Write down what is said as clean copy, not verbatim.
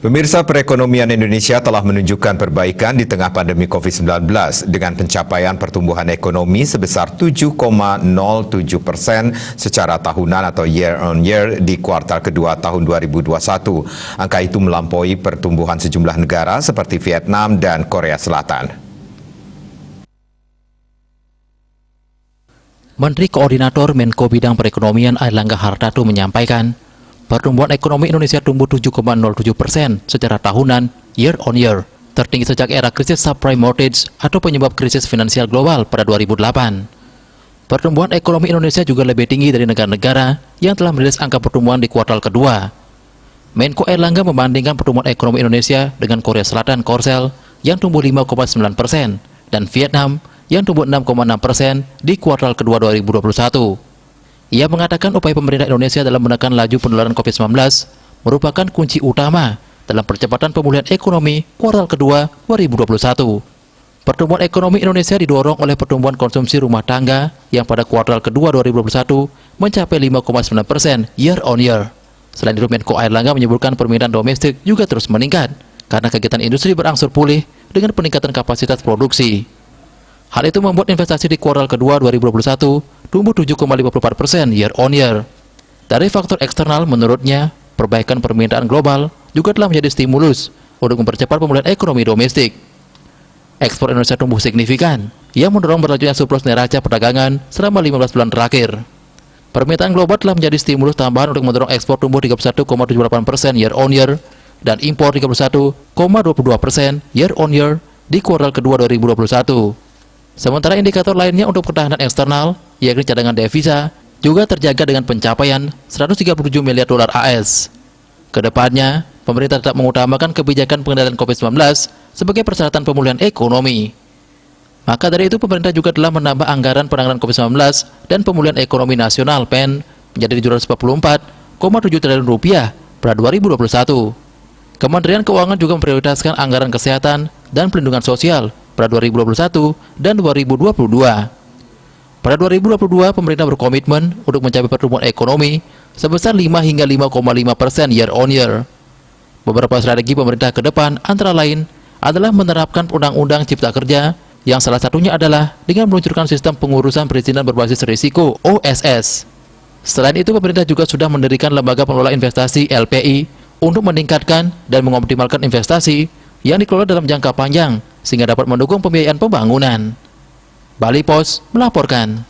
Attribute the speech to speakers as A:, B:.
A: Pemirsa, perekonomian Indonesia telah menunjukkan perbaikan di tengah pandemi COVID-19 dengan pencapaian pertumbuhan ekonomi sebesar 7,07% secara tahunan atau year on year di kuartal kedua tahun 2021. Angka itu melampaui pertumbuhan sejumlah negara seperti Vietnam dan Korea Selatan.
B: Menteri Koordinator Menko Bidang Perekonomian Airlangga Hartarto menyampaikan, pertumbuhan ekonomi Indonesia tumbuh 7,07% secara tahunan year on year, tertinggi sejak era krisis subprime mortgage atau penyebab krisis finansial global pada 2008. Pertumbuhan ekonomi Indonesia juga lebih tinggi dari negara-negara yang telah merilis angka pertumbuhan di kuartal kedua. Menko Airlangga membandingkan pertumbuhan ekonomi Indonesia dengan Korea Selatan Korsel yang tumbuh 5,9% dan Vietnam yang tumbuh 6,6% di kuartal kedua 2021. Ia mengatakan upaya pemerintah Indonesia dalam menekan laju penularan COVID-19 merupakan kunci utama dalam percepatan pemulihan ekonomi kuartal kedua 2021. Pertumbuhan ekonomi Indonesia didorong oleh pertumbuhan konsumsi rumah tangga yang pada kuartal kedua 2021 mencapai 5,9% year on year. Selain itu, Menko Airlangga menyebutkan permintaan domestik juga terus meningkat karena kegiatan industri berangsur pulih dengan peningkatan kapasitas produksi. Hal itu membuat investasi di kuartal kedua 2021 tumbuh 7,54% year on year. Dari faktor eksternal, menurutnya, perbaikan permintaan global juga telah menjadi stimulus untuk mempercepat pemulihan ekonomi domestik. Ekspor Indonesia tumbuh signifikan, yang mendorong berlanjutnya surplus neraca perdagangan selama 15 bulan terakhir. Permintaan global telah menjadi stimulus tambahan untuk mendorong ekspor tumbuh 31,78% year on year dan impor 31,22% year on year di kuartal kedua 2021. Sementara indikator lainnya untuk pertahanan eksternal, yakni cadangan devisa, juga terjaga dengan pencapaian 137 miliar dolar AS. Kedepannya, pemerintah tetap mengutamakan kebijakan pengendalian COVID-19 sebagai persyaratan pemulihan ekonomi. Maka dari itu, pemerintah juga telah menambah anggaran penanganan COVID-19 dan pemulihan ekonomi nasional (PEN) menjadi 744,7 triliun rupiah pada 2021. Kementerian Keuangan juga memprioritaskan anggaran kesehatan dan perlindungan sosial pada 2021 dan 2022. Pada 2022, pemerintah berkomitmen untuk mencapai pertumbuhan ekonomi sebesar 5 hingga 5,5% year on year. Beberapa strategi pemerintah ke depan antara lain adalah menerapkan Undang-Undang Cipta Kerja, yang salah satunya adalah dengan meluncurkan sistem pengurusan perizinan berbasis risiko (OSS). Selain itu, pemerintah juga sudah mendirikan Lembaga Pengelola Investasi (LPI) untuk meningkatkan dan mengoptimalkan investasi yang dikelola dalam jangka panjang sehingga dapat mendukung pembiayaan pembangunan. Bali Post melaporkan.